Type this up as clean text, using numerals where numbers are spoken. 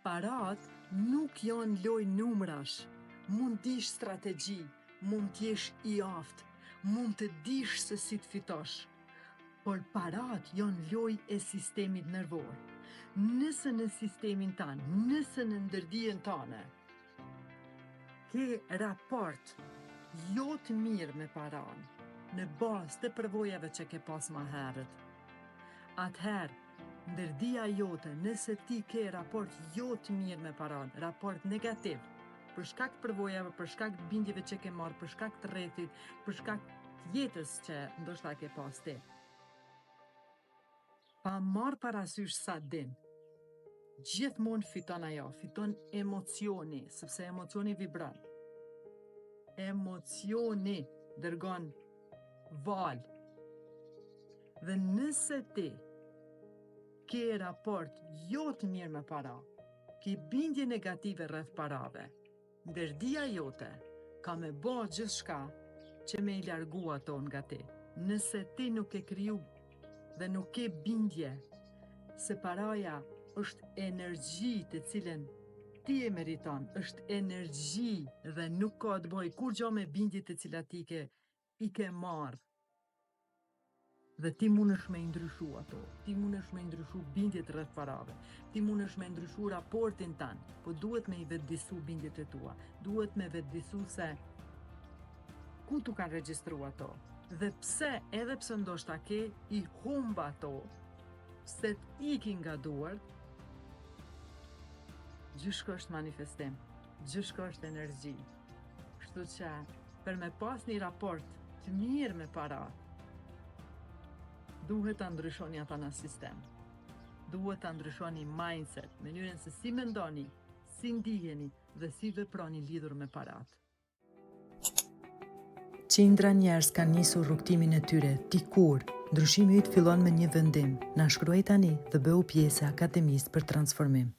Parat nuk janë loj numrash, mund t'ish strategji, mund t'jesh i aftë, mund të dish se si të fitosh. Por parat janë loj e sistemit nervor. Nëse në sistemin tanë, nëse në ndërdijen tane, ke raport jo të mirë me paran, në bazë të përvojave që ke pas ma herët, atëherë, ndërdia jote, nëse ti ke raport jo të mirë me paran, raport negativ, për shkak të përvojave, për shkak të bindjeve që ke marrë, për shkak të rrethit, për shkak të jetës që ndoshta ke pas ti, pa marrë parasysh sa din, gjithmonë fiton ajo, fiton emocioni, sepse emocioni vibron. Emocioni dërgon val. Dhe nëse ti ke raport jo të mirë me para, ke bindje negative rreth parave, ndërdia jote ka me bo gjithçka që me i largu ato nga ti. Nëse ti nuk e kriju dhe nuk ke bindje se paraja është energji të cilën ti e meriton, është energji dhe nuk ka të bëj kur gjo me bindje të cilat ti i ke marrë. Dhe ti mundesh me ndryshu ato, ti mundesh me ndryshu bindjet rreth parave, ti mundesh me ndryshu raportin tanë, po duhet me i vetëdisu bindjet e tua, duhet me vetëdisu se ku tu kanë regjistru ato, dhe pse, edhe pse ndoshta ke i humba ato, se t'iki nga duart, gjithçka është manifestim, gjithçka është energji. Kështu që, për me pas një raport të mirë me para, duhet ta ndryshoni ata në sistem. Duhet ta ndryshoni mindset, mënyrën se si mendoni, si ndiheni dhe si veproni lidhur me parat. Qindra njerëz kanë nisur rrugtimin e tyre, ti kur? Ndryshimi yt fillon me një vendim. Na shkruaj tani dhe bëu pjesë e Akademisë për Transformim.